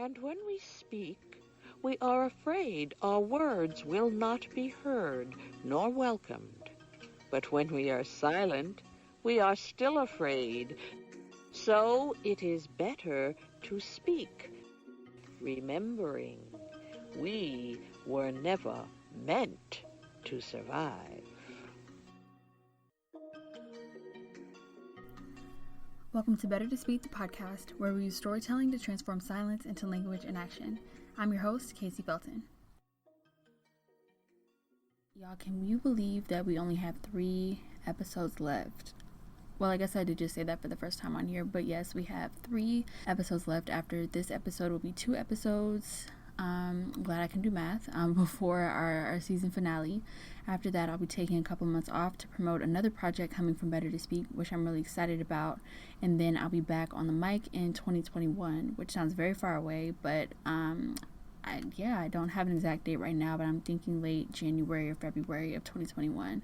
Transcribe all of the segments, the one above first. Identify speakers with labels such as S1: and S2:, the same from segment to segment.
S1: And when we speak, we are afraid our words will not be heard nor welcomed. But when we are silent, we are still afraid. So it is better to speak, remembering we were never meant to survive.
S2: Welcome to Better to Speak, the podcast, where we use storytelling to transform silence into language and action. I'm your host, Kési Felton. Y'all, can you believe that we only have 3 episodes left? Well, I guess I did just say that for the first time on here, but yes, we have 3 episodes left. After this episode will be 2 episodes. I'm glad I can do math before our season finale. After that, I'll be taking a couple months off to promote another project coming from Better to Speak, which I'm really excited about. And then I'll be back on the mic in 2021, which sounds very far away, but I don't have an exact date right now, but I'm thinking late January or February of 2021.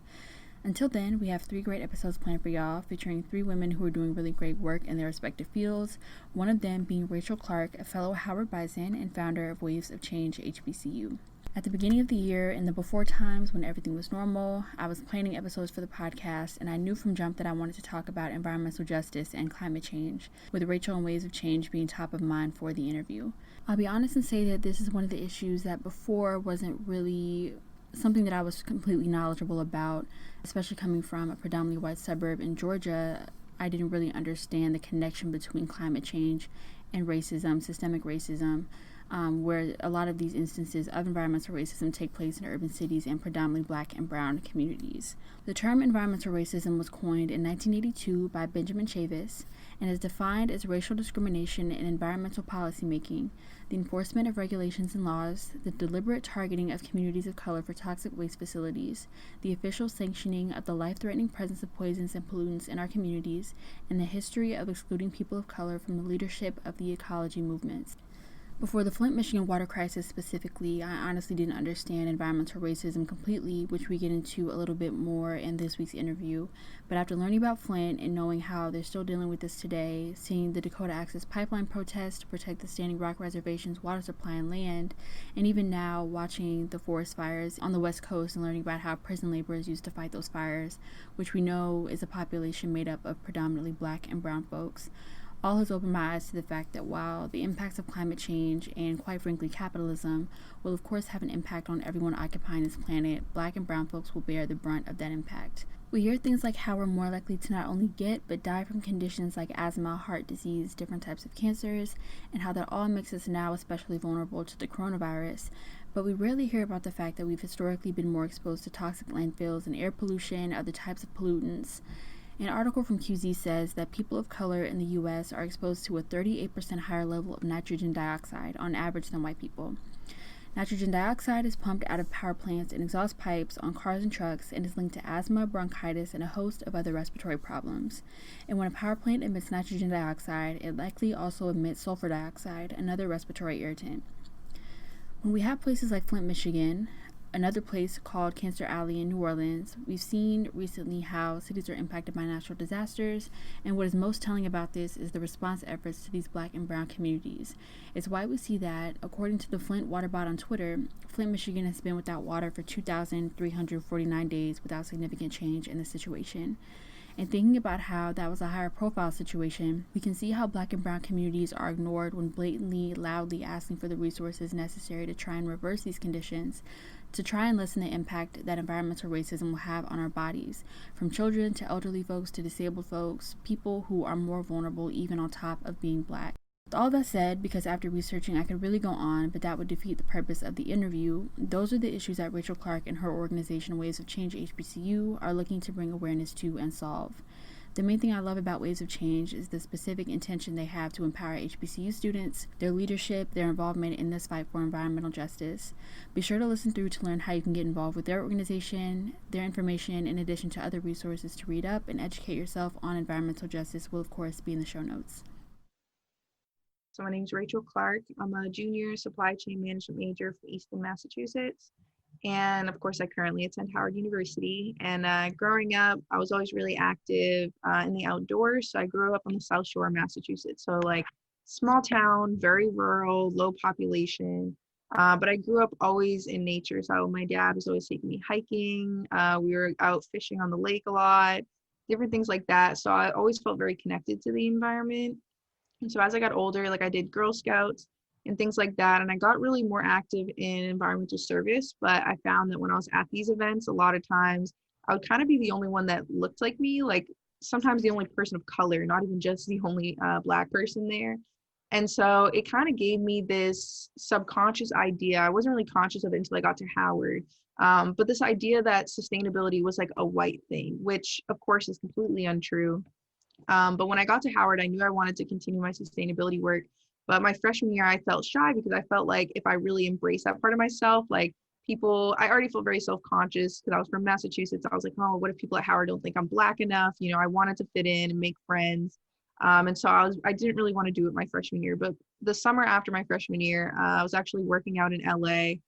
S2: Until then, we have 3 great episodes planned for y'all, featuring 3 women who are doing really great work in their respective fields, one of them being Rachel Clark, a fellow Howard Bison and founder of Waves of Change HBCU. At the beginning of the year, in the before times when everything was normal, I was planning episodes for the podcast, and I knew from jump that I wanted to talk about environmental justice and climate change, with Rachel and Waves of Change being top of mind for the interview. I'll be honest and say that this is one of the issues that before wasn't really something that I was completely knowledgeable about, especially coming from a predominantly white suburb in Georgia. I didn't really understand the connection between climate change and racism, systemic racism, where a lot of these instances of environmental racism take place in urban cities and predominantly Black and brown communities. The term environmental racism was coined in 1982 by Benjamin Chavis and is defined as racial discrimination in environmental policymaking, the enforcement of regulations and laws, the deliberate targeting of communities of color for toxic waste facilities, the official sanctioning of the life-threatening presence of poisons and pollutants in our communities, and the history of excluding people of color from the leadership of the ecology movements. Before the Flint, Michigan water crisis specifically, I honestly didn't understand environmental racism completely, which we get into a little bit more in this week's interview. But after learning about Flint and knowing how they're still dealing with this today, seeing the Dakota Access Pipeline protest to protect the Standing Rock Reservation's water supply and land, and even now watching the forest fires on the West Coast and learning about how prison laborers used to fight those fires, which we know is a population made up of predominantly Black and brown folks, all has opened my eyes to the fact that while the impacts of climate change and, quite frankly, capitalism will of course have an impact on everyone occupying this planet, Black and brown folks will bear the brunt of that impact. We hear things like how we're more likely to not only get but die from conditions like asthma, heart disease, different types of cancers, and how that all makes us now especially vulnerable to the coronavirus. But we rarely hear about the fact that we've historically been more exposed to toxic landfills and air pollution, other types of pollutants. An article from QZ says that people of color in the U.S. are exposed to a 38% higher level of nitrogen dioxide on average than white people. Nitrogen dioxide is pumped out of power plants and exhaust pipes on cars and trucks and is linked to asthma, bronchitis, and a host of other respiratory problems. And when a power plant emits nitrogen dioxide, it likely also emits sulfur dioxide, another respiratory irritant. When we have places like Flint, Michigan, another place called Cancer Alley in New Orleans, we've seen recently how cities are impacted by natural disasters, and what is most telling about this is the response efforts to these Black and brown communities. It's why we see that, according to the Flint Water Bot on Twitter, Flint, Michigan has been without water for 2,349 days without significant change in the situation. And thinking about how that was a higher profile situation, we can see how Black and brown communities are ignored when blatantly, loudly asking for the resources necessary to try and reverse these conditions, to try and lessen the impact that environmental racism will have on our bodies, from children to elderly folks to disabled folks, people who are more vulnerable even on top of being Black. With all that said, because after researching I could really go on, but that would defeat the purpose of the interview, those are the issues that Rachel Clark and her organization Waves of Change HBCU are looking to bring awareness to and solve. The main thing I love about Waves of Change is the specific intention they have to empower HBCU students, their leadership, their involvement in this fight for environmental justice. Be sure to listen through to learn how you can get involved with their organization. Their information, in addition to other resources to read up and educate yourself on environmental justice, will of course be in the show notes.
S3: So my name is Rachel Clark. I'm a junior supply chain management major from Easton, Massachusetts. And of course, I currently attend Howard University. And growing up, I was always really active in the outdoors. So I grew up on the South Shore of Massachusetts. So like small town, very rural, low population. But I grew up always in nature. So my dad was always taking me hiking. We were out fishing on the lake a lot, different things like that. So I always felt very connected to the environment. And so as I got older, like I did Girl Scouts and things like that. And I got really more active in environmental service. But I found that when I was at these events, a lot of times I would kind of be the only one that looked like me, like sometimes the only person of color, not even just the only Black person there. And so it kind of gave me this subconscious idea. I wasn't really conscious of it until I got to Howard. But this idea that sustainability was like a white thing, which of course is completely untrue. But when I got to Howard, I knew I wanted to continue my sustainability work. But my freshman year, I felt shy because I felt like if I really embraced that part of myself, like people, I already felt very self-conscious because I was from Massachusetts. I was like, oh, what if people at Howard don't think I'm Black enough? You know, I wanted to fit in and make friends. And so I didn't really want to do it my freshman year. But the summer after my freshman year, I was actually working out in LA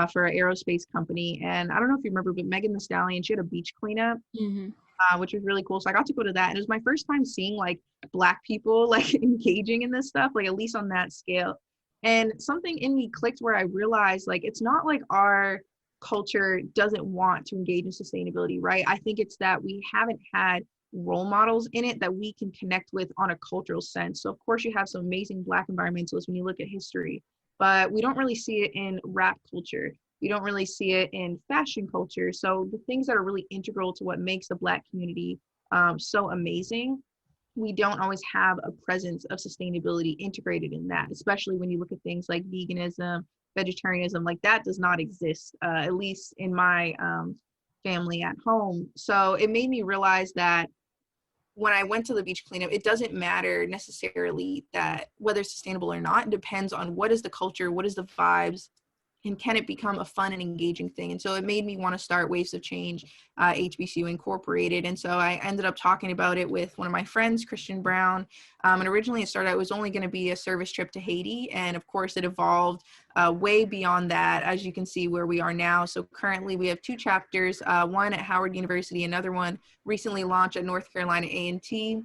S3: for an aerospace company. And I don't know if you remember, but Megan Thee Stallion, she had a beach cleanup.
S2: Mm-hmm.
S3: Which was really cool. So I got to go to that. And it was my first time seeing like Black people like engaging in this stuff, like at least on that scale. And something in me clicked where I realized like it's not like our culture doesn't want to engage in sustainability, right? I think it's that we haven't had role models in it that we can connect with on a cultural sense. So of course you have some amazing Black environmentalists when you look at history, but we don't really see it in rap culture. We don't really see it in fashion culture. So the things that are really integral to what makes the Black community so amazing, we don't always have a presence of sustainability integrated in that, especially when you look at things like veganism, vegetarianism, like that does not exist, at least in my family at home. So it made me realize that when I went to the beach cleanup, it doesn't matter necessarily that whether it's sustainable or not. It depends on what is the culture, what is the vibes, and can it become a fun and engaging thing? And so it made me want to start Waves of Change HBCU Incorporated. And so I ended up talking about it with one of my friends, Christian Brown. And originally it started, it was only going to be a service trip to Haiti. And of course it evolved way beyond that, as you can see where we are now. So currently we have two chapters, one at Howard University, another one recently launched at North Carolina A&T.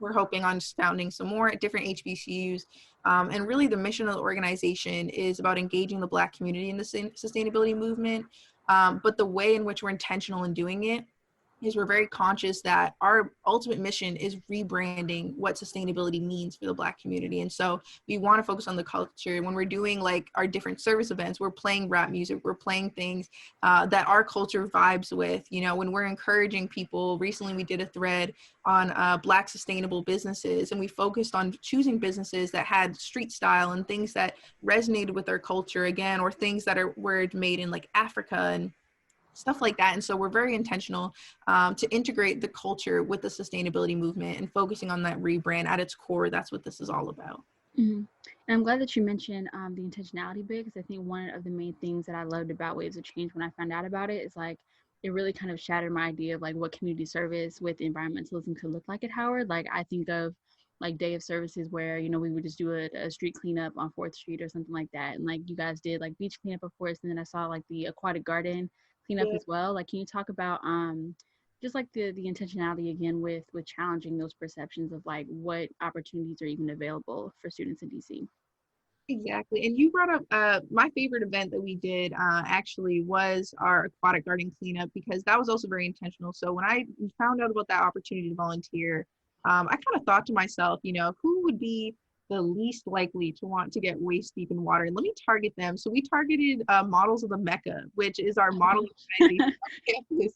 S3: We're hoping on founding some more at different HBCUs. And really the mission of the organization is about engaging the Black community in the sustainability movement. But the way in which we're intentional in doing it is we're very conscious that our ultimate mission is rebranding what sustainability means for the Black community. And so we want to focus on the culture. When we're doing like our different service events, we're playing rap music, we're playing things that our culture vibes with. You know, when we're encouraging people, recently we did a thread on Black sustainable businesses, and we focused on choosing businesses that had street style and things that resonated with our culture again, or things that were made in like Africa and stuff like that. And so we're very intentional to integrate the culture with the sustainability movement and focusing on that rebrand at its core. That's what this is all about.
S2: Mm-hmm. And I'm glad that you mentioned the intentionality bit, because I think one of the main things that I loved about Waves of Change when I found out about it is like it really kind of shattered my idea of like what community service with environmentalism could look like at Howard. Like I think of like day of services where, you know, we would just do a street cleanup on 4th Street or something like that. And like you guys did like beach cleanup, of course. And then I saw like the aquatic garden cleanup as well. Like, can you talk about just like the intentionality again with challenging those perceptions of like what opportunities are even available for students in DC?
S3: Exactly. And you brought up my favorite event that we did actually was our aquatic garden cleanup, because that was also very intentional. So when I found out about that opportunity to volunteer, I kind of thought to myself, you know, who would be the least likely to want to get waist deep in water? And let me target them. So we targeted Models of the Mecca, which is our modeling organization on campus.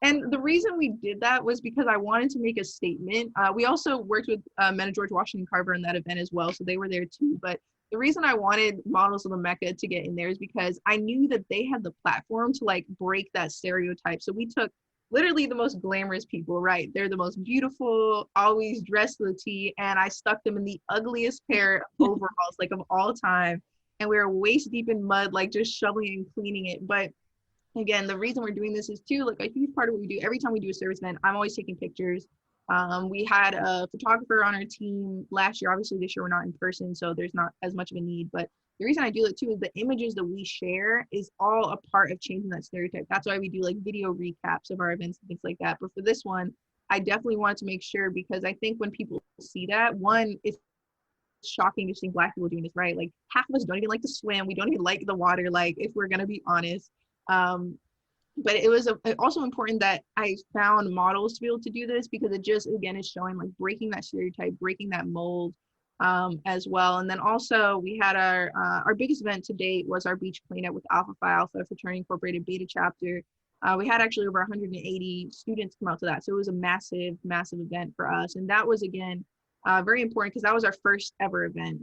S3: And the reason we did that was because I wanted to make a statement. We also worked with Men of George Washington Carver in that event as well, so they were there too. But the reason I wanted Models of the Mecca to get in there is because I knew that they had the platform to like break that stereotype. So we took literally the most glamorous people, right? They're the most beautiful, always dressed to the T, and I stuck them in the ugliest pair of overalls like of all time. And we were waist deep in mud, like just shoveling and cleaning it. But again, the reason we're doing this is too, like a huge part of what we do. Every time we do a service event, I'm always taking pictures. We had a photographer on our team last year. Obviously this year we're not in person, so there's not as much of a need. But the reason I do it too is the images that we share is all a part of changing that stereotype. That's why we do like video recaps of our events and things like that. But for this one, I definitely wanted to make sure, because I think when people see that, one, it's shocking to see Black people doing this, right? Like half of us don't even like to swim. We don't even like the water, like if we're gonna be honest. But it was also important that I found models to be able to do this, because it just, again, is showing like breaking that stereotype, breaking that mold, as well. And then also we had our biggest event to date was our beach cleanup with Alpha Phi Alpha Fraternity Incorporated Beta Chapter. We had actually over 180 students come out to that. So it was a massive, massive event for us. And that was, again, very important, because that was our first ever event.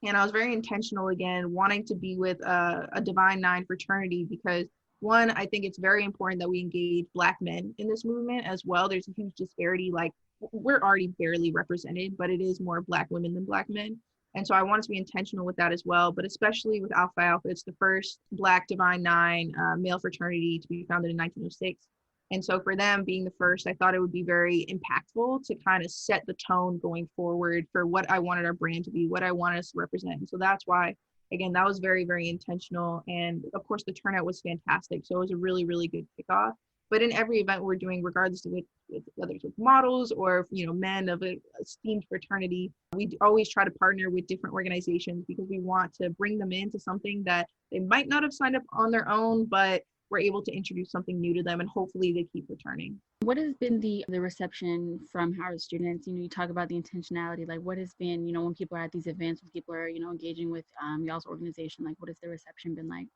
S3: And I was very intentional, again, wanting to be with a Divine Nine fraternity, because one, I think it's very important that we engage Black men in this movement as well. There's a huge disparity. Like, we're already barely represented, but it is more Black women than Black men. And so I wanted to be intentional with that as well. But especially with Alpha Alpha, it's the first Black Divine Nine male fraternity to be founded in 1906. And so for them being the first, I thought it would be very impactful to kind of set the tone going forward for what I wanted our brand to be, what I wanted us to represent. And so that's why, again, that was very, very intentional. And of course, the turnout was fantastic. So it was a really, really good kickoff. But in every event we're doing, regardless of whether it's with models or, men of an esteemed fraternity, we always try to partner with different organizations, because we want to bring them into something that they might not have signed up on their own, but we're able to introduce something new to them, and hopefully they keep returning.
S2: What has been the reception from Howard students? You talk about the intentionality, like what has been, when people are at these events, when people are, engaging with y'all's organization, like what has the reception been like?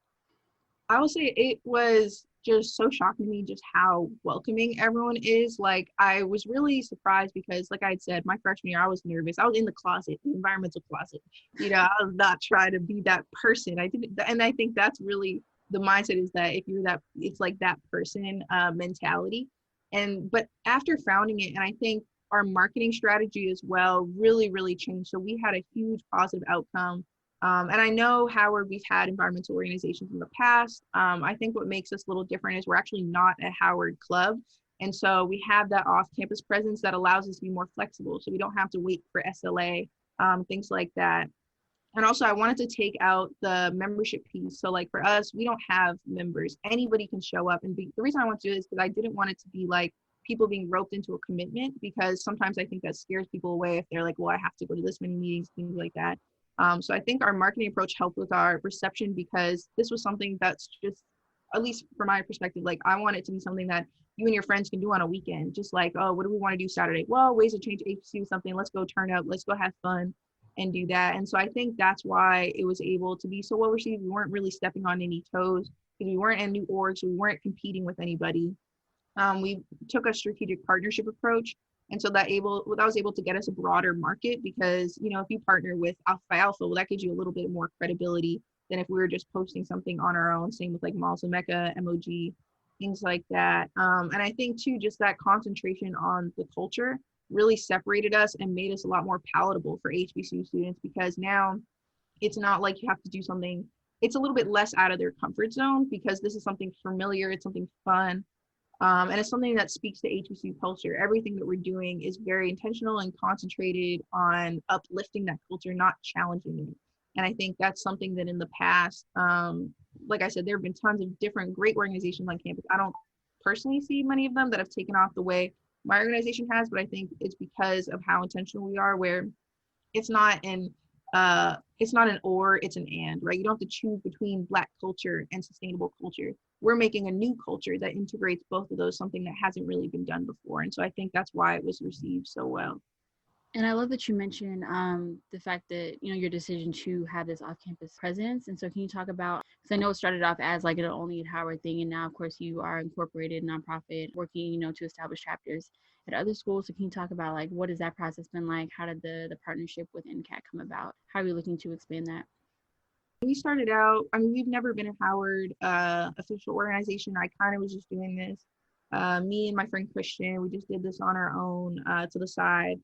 S3: I will say it was just so shocking to me just how welcoming everyone is. Like, I was really surprised, because like I had said, my freshman year, I was nervous. I was in the closet, the environmental closet. I was not trying to be that person. And I think that's really the mindset, is that if you're that, it's like that person mentality. But after founding it, and I think our marketing strategy as well really, really changed. So we had a huge positive outcome. And I know, Howard, we've had environmental organizations in the past. I think what makes us a little different is we're actually not a Howard club. And so we have that off-campus presence that allows us to be more flexible. So we don't have to wait for SLA, things like that. And also, I wanted to take out the membership piece. So like for us, we don't have members. Anybody can show up and be. The reason I want to do this is because I didn't want it to be like people being roped into a commitment, because sometimes I think that scares people away if they're like, well, I have to go to this many meetings, things like that. So I think our marketing approach helped with our reception, because this was something that's just, at least from my perspective, like I want it to be something that you and your friends can do on a weekend. Just like, oh, what do we want to do Saturday? Well, Waves of Change HBCU something. Let's go turn up. Let's go have fun and do that. And so I think that's why it was able to be so well received. We weren't really stepping on any toes, because we weren't in new orgs. So we weren't competing with anybody. We took a strategic partnership approach. And so that was able to get us a broader market, because, if you partner with Alpha Phi Alpha, well, that gives you a little bit more credibility than if we were just posting something on our own. Same with like Malls of Mecca, MOG, things like that. And I think too, just that concentration on the culture really separated us and made us a lot more palatable for HBCU students, because now it's not like you have to do something, it's a little bit less out of their comfort zone, because this is something familiar, it's something fun. And it's something that speaks to HBCU culture. Everything that we're doing is very intentional and concentrated on uplifting that culture, not challenging it. And I think that's something that in the past, like I said, there have been tons of different great organizations on campus. I don't personally see many of them that have taken off the way my organization has, but I think it's because of how intentional we are, where it's not an or, it's an and, right? You don't have to choose between Black culture and sustainable culture. We're making a new culture that integrates both of those, something that hasn't really been done before. And so I think that's why it was received so well.
S2: And I love that you mentioned the fact that, your decision to have this off-campus presence. And so can you talk about, because I know it started off as like an only at Howard thing, and now, of course, you are incorporated nonprofit working, to establish chapters at other schools. So can you talk about like, what has that process been like? How did the partnership with NCAT come about? How are you looking to expand that?
S3: We started out, we've never been a Howard official organization. I kind of was just doing this. Me and my friend Christian, we just did this on our own to the side.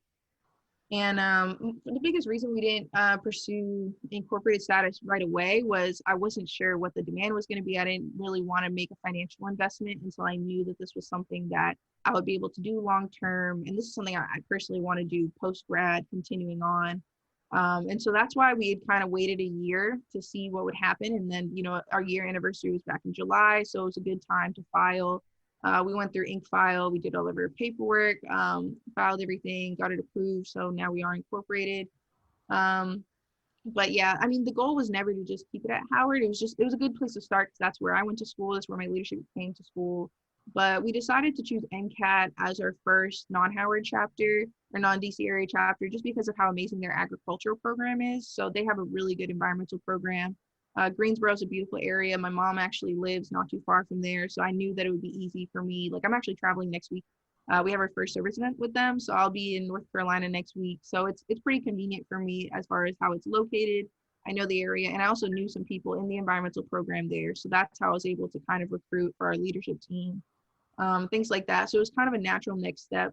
S3: And the biggest reason we didn't pursue incorporated status right away was I wasn't sure what the demand was going to be. I didn't really want to make a financial investment until I knew that this was something that I would be able to do long term. And this is something I personally want to do post grad, continuing on. And so that's why we had kind of waited a year to see what would happen. And then, our year anniversary was back in July. So it was a good time to file. We went through InkFile, we did all of our paperwork, filed everything, got it approved. So now we are incorporated. But yeah, I mean, the goal was never to just keep it at Howard. It was a good place to start because that's where I went to school. That's where my leadership came to school. But we decided to choose NCAT as our first non-Howard chapter or non-DC area chapter just because of how amazing their agricultural program is. So they have a really good environmental program. Greensboro is a beautiful area. My mom actually lives not too far from there. So I knew that it would be easy for me. Like I'm actually traveling next week. We have our first service event with them. So I'll be in North Carolina next week. So it's pretty convenient for me as far as how it's located. I know the area and I also knew some people in the environmental program there. So that's how I was able to kind of recruit for our leadership team, things like that. So it was kind of a natural next step.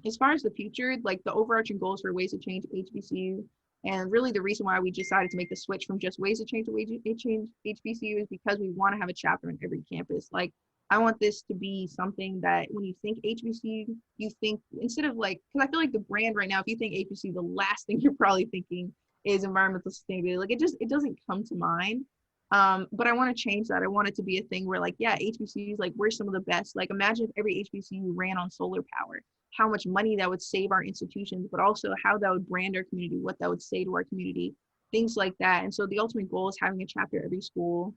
S3: As far as the future, like the overarching goals for Waves of Change HBCU, and really the reason why we decided to make the switch from just Waves of Change to Waves of Change HBCU is because we want to have a chapter on every campus. Like I want this to be something that when you think HBCU, you think instead of like, because I feel like the brand right now, if you think HBCU, the last thing you're probably thinking is environmental sustainability. Like it doesn't come to mind. But I want to change that. I want it to be a thing where like, yeah, HBCUs, like we're some of the best. Like imagine if every HBCU ran on solar power, how much money that would save our institutions, but also how that would brand our community, what that would say to our community, things like that. And so the ultimate goal is having a chapter at every school,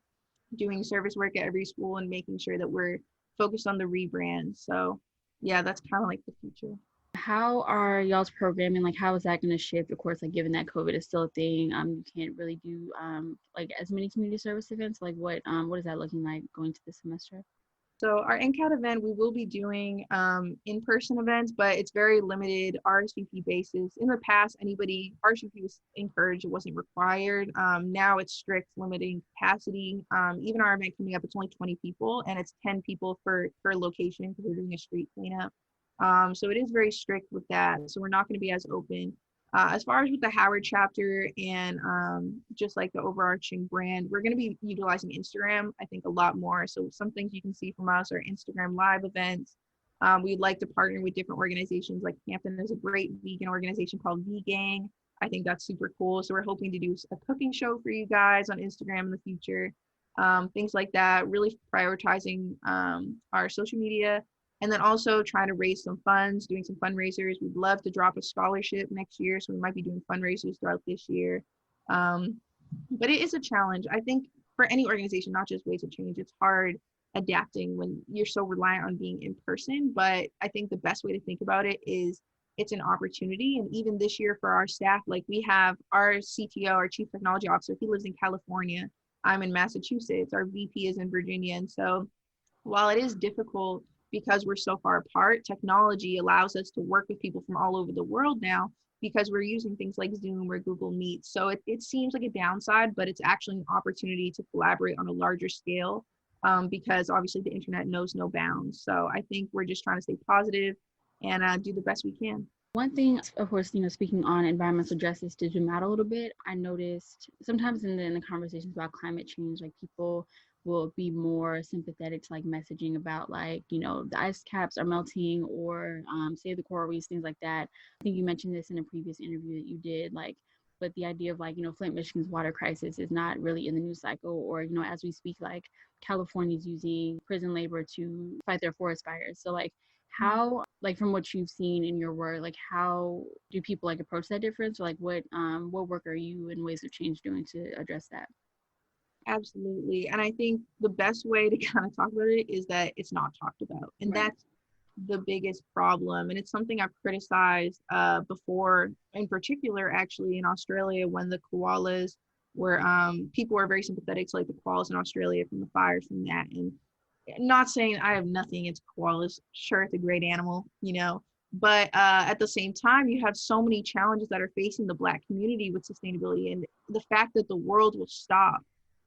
S3: doing service work at every school and making sure that we're focused on the rebrand. So yeah, that's kind of like the future.
S2: How are y'all's programming? Like, how is that going to shift? Of course, like given that COVID is still a thing, you can't really do like as many community service events. Like, what is that looking like going to this semester?
S3: So our NCAT event, we will be doing in-person events, but it's very limited RSVP basis. In the past, anybody RSVP was encouraged, it wasn't required. Now it's strict, limiting capacity. Even our event coming up, it's only 20 people, and it's 10 people per location because we're doing a street cleanup. So it is very strict with that. So we're not going to be as open. As far as with the Howard chapter and just like the overarching brand, we're going to be utilizing Instagram, I think, a lot more. So some things you can see from us are Instagram live events. We'd like to partner with different organizations. Like Hampton is a great vegan organization called V-Gang. I think that's super cool. So we're hoping to do a cooking show for you guys on Instagram in the future. Things like that, really prioritizing our social media. And then also trying to raise some funds, doing some fundraisers. We'd love to drop a scholarship next year. So we might be doing fundraisers throughout this year. But it is a challenge. I think for any organization, not just Waves of Change, it's hard adapting when you're so reliant on being in person. But I think the best way to think about it is it's an opportunity. And even this year for our staff, like we have our CTO, our Chief Technology Officer, he lives in California. I'm in Massachusetts. Our VP is in Virginia. And so while it is difficult, because we're so far apart, technology allows us to work with people from all over the world now because we're using things like Zoom or Google Meet. So it seems like a downside, but it's actually an opportunity to collaborate on a larger scale because obviously the internet knows no bounds. So I think we're just trying to stay positive and do the best we can.
S2: One thing, of course, speaking on environmental justice to zoom out a little bit, I noticed sometimes in the conversations about climate change, like people will be more sympathetic to like messaging about like, the ice caps are melting or save the coral reefs, things like that. I think you mentioned this in a previous interview that you did, like, but the idea of like, Flint, Michigan's water crisis is not really in the news cycle, or, as we speak, like California's using prison labor to fight their forest fires. So like, how, like from what you've seen in your work, like how do people like approach that difference? Or like what work are you and Waves of Change doing to address that?
S3: Absolutely. And I think the best way to kind of talk about it is that it's not talked about. And
S2: Right.
S3: That's the biggest problem. And it's something I've criticized before, in particular, actually, in Australia, when the koalas were, people were very sympathetic to like the koalas in Australia from the fires from that. And not saying I have nothing against koalas. Sure, it's a great animal, but at the same time, you have so many challenges that are facing the Black community with sustainability. And the fact that the world will stop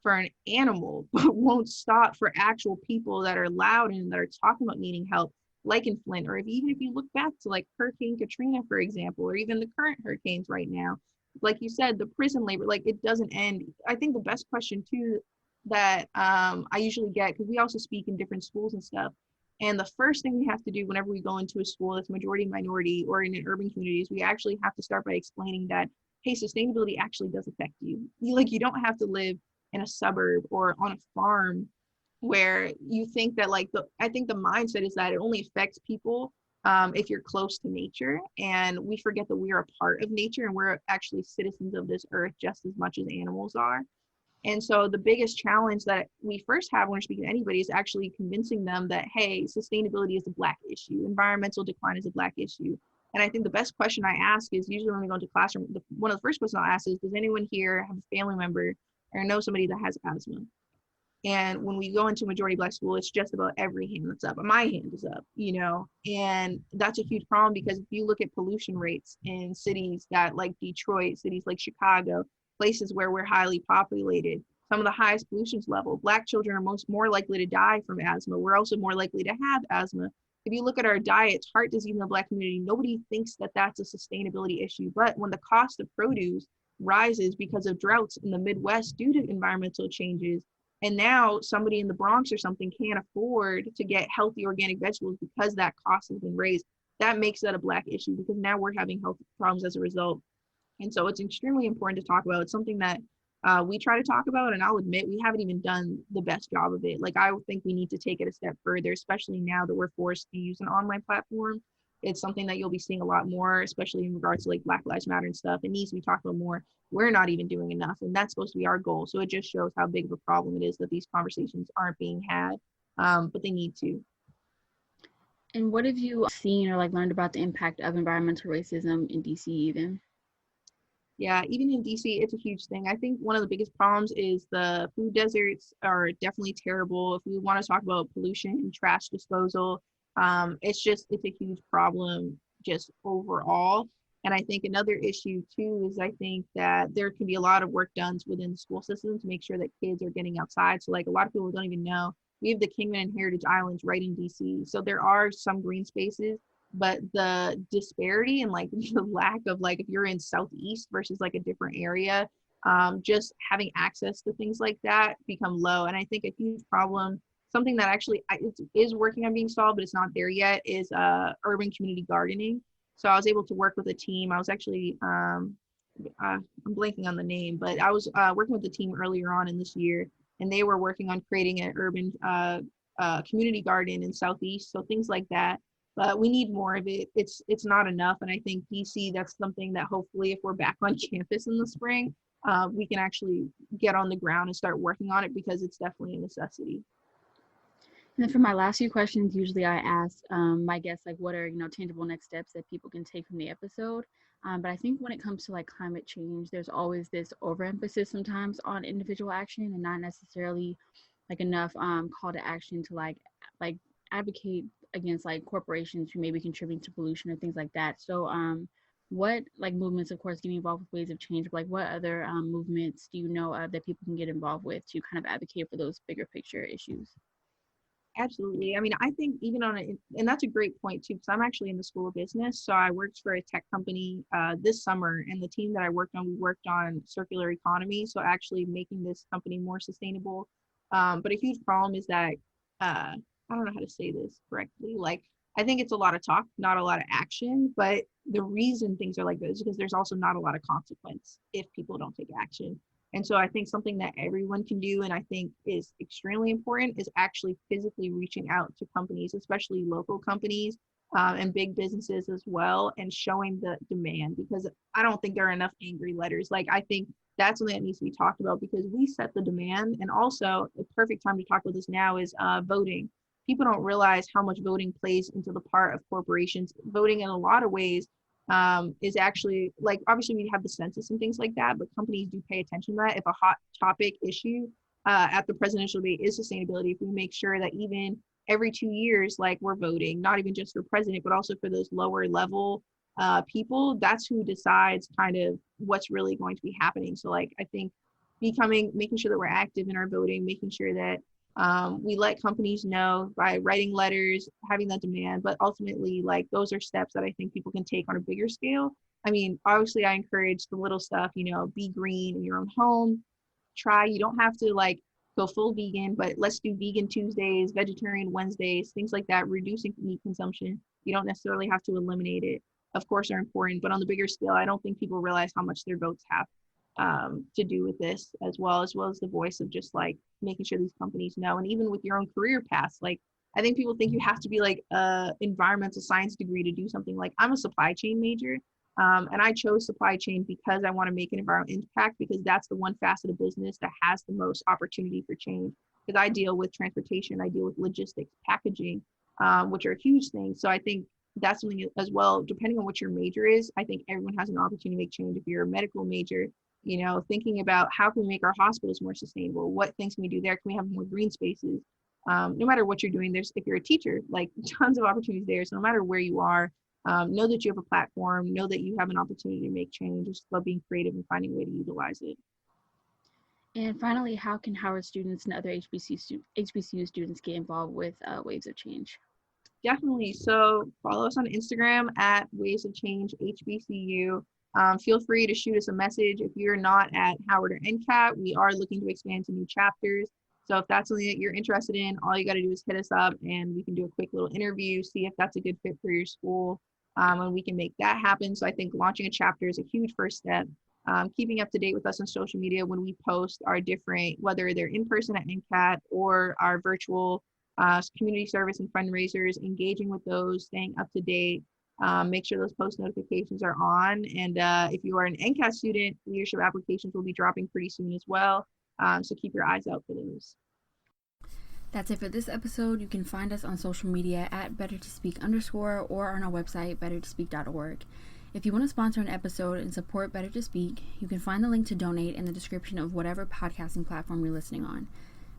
S3: for an animal, but won't stop for actual people that are loud and that are talking about needing help, like in Flint, or even if you look back to like Hurricane Katrina, for example, or even the current hurricanes right now, like you said, the prison labor, like it doesn't end. I think the best question too that I usually get, because we also speak in different schools and stuff, and the first thing we have to do whenever we go into a school that's majority minority or in an urban community is we actually have to start by explaining that, hey, sustainability actually does affect you. You don't have to live in a suburb or on a farm where you think that I think the mindset is that it only affects people if you're close to nature. And we forget that we are a part of nature and we're actually citizens of this earth just as much as animals are. And so the biggest challenge that we first have when we're speaking to anybody is actually convincing them that, hey, sustainability is a Black issue, environmental decline is a Black issue. And I think the best question I ask is usually when we go into classroom, one of the first questions I'll ask is, does anyone here have a family member or know somebody that has asthma? And when we go into majority Black school, it's just about every hand that's up. My hand is up, and that's a huge problem because if you look at pollution rates in cities that like Detroit, cities like Chicago, places where we're highly populated, some of the highest pollution level, Black children are more likely to die from asthma. We're also more likely to have asthma. If you look at our diets, heart disease in the Black community, nobody thinks that that's a sustainability issue. But when the cost of produce rises because of droughts in the Midwest due to environmental changes, and now somebody in the Bronx or something can't afford to get healthy organic vegetables because that cost has been raised, that makes that a Black issue because now we're having health problems as a result. And so it's extremely important to talk about. It's something that we try to talk about, and I'll admit we haven't even done the best job of it. Like, I think we need to take it a step further, especially now that we're forced to use an online platform. It's something that you'll be seeing a lot more, especially in regards to like Black Lives Matter and stuff. It needs to be talked about more. We're not even doing enough, and that's supposed to be our goal. So it just shows how big of a problem it is that these conversations aren't being had, but they need to.
S2: And what have you seen or like learned about the impact of environmental racism in DC even?
S3: Yeah, even in DC, it's a huge thing. I think one of the biggest problems is the food deserts are definitely terrible. If we want to talk about pollution and trash disposal, it's a huge problem just overall. And I think another issue too is I think that there can be a lot of work done within the school system to make sure that kids are getting outside. So like a lot of people don't even know, we have the Kingman and Heritage Islands right in DC. So there are some green spaces, but the disparity and like the lack of like if you're in Southeast versus like a different area, just having access to things like that become low. And I think a huge problem, something that actually is working on being solved, but it's not there yet, is urban community gardening. So I was able to work with a team. I was actually, I'm blanking on the name, but I was working with the team earlier on in this year, and they were working on creating an urban community garden in Southeast. So things like that. But we need more of it. It's not enough. And I think DC, that's something that hopefully if we're back on campus in the spring, we can actually get on the ground and start working on it because it's definitely a necessity.
S2: And then for my last few questions, usually I ask my guests, like, what are, tangible next steps that people can take from the episode? But I think when it comes to like climate change, there's always this overemphasis sometimes on individual action and not necessarily like enough call to action to like advocate against like corporations who maybe contribute to pollution or things like that. So what like movements, of course, getting involved with Waves of Change, but like what other movements do you know that people can get involved with to kind of advocate for those bigger picture issues?
S3: Absolutely. I mean, I think even and that's a great point too, because I'm actually in the School of Business. So I worked for a tech company this summer, and the team that I worked on, we worked on circular economy. So actually making this company more sustainable. But a huge problem is that, I don't know how to say this correctly. Like, I think it's a lot of talk, not a lot of action, but the reason things are like this is because there's also not a lot of consequence if people don't take action. And so I think something that everyone can do, and I think is extremely important, is actually physically reaching out to companies, especially local companies and big businesses as well, and showing the demand, because I don't think there are enough angry letters. Like, I think that's something that needs to be talked about because we set the demand. And also a perfect time to talk about this now is voting. People don't realize how much voting plays into the part of corporations. Voting in a lot of ways is actually, like, obviously we have the census and things like that, but companies do pay attention to that. If a hot topic issue at the presidential debate is sustainability, if we make sure that even every 2 years, like, we're voting, not even just for president, but also for those lower level people, that's who decides kind of what's really going to be happening. So like, I think making sure that we're active in our voting, making sure that we let companies know by writing letters, having that demand, but ultimately, like, those are steps that I think people can take on a bigger scale. I mean, obviously I encourage the little stuff, be green in your own home. You don't have to like go full vegan, but let's do vegan Tuesdays, vegetarian Wednesdays, things like that. Reducing meat consumption. You don't necessarily have to eliminate it, of course, are important, but on the bigger scale, I don't think people realize how much their votes have to do with this, as well as the voice of just like making sure these companies know. And even with your own career paths, like, I think people think you have to be like a environmental science degree to do something. Like, I'm a supply chain major, and I chose supply chain because I want to make an environmental impact, because that's the one facet of business that has the most opportunity for change. Because I deal with transportation, I deal with logistics, packaging, which are huge things. So I think that's something as well, depending on what your major is. I think everyone has an opportunity to make change. If you're a medical major, thinking about how can we make our hospitals more sustainable? What things can we do there? Can we have more green spaces? No matter what you're doing, if you're a teacher, like, tons of opportunities there. So no matter where you are, know that you have a platform, know that you have an opportunity to make change. Just love being creative and finding a way to utilize it.
S2: And finally, how can Howard students and other HBCU students get involved with Waves of Change?
S3: Definitely. So follow us on Instagram at Waves of Change HBCU. Feel free to shoot us a message. If you're not at Howard or NCAT, we are looking to expand to new chapters. So if that's something that you're interested in, all you got to do is hit us up and we can do a quick little interview, see if that's a good fit for your school, and we can make that happen. So I think launching a chapter is a huge first step. Keeping up to date with us on social media when we post our different, whether they're in person at NCAT or our virtual community service and fundraisers, engaging with those, staying up to date. Make sure those post notifications are on. And if you are an NCAT student, leadership applications will be dropping pretty soon as well. So keep your eyes out for those.
S2: That's it for this episode. You can find us on social media at bettertospeak_ or on our website, bettertospeak.org. If you want to sponsor an episode and support Better to Speak, you can find the link to donate in the description of whatever podcasting platform you're listening on.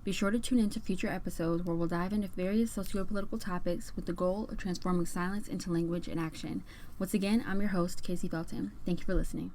S2: Be sure to tune in to future episodes where we'll dive into various socio-political topics with the goal of transforming silence into language and action. Once again, I'm your host, Kési Felton. Thank you for listening.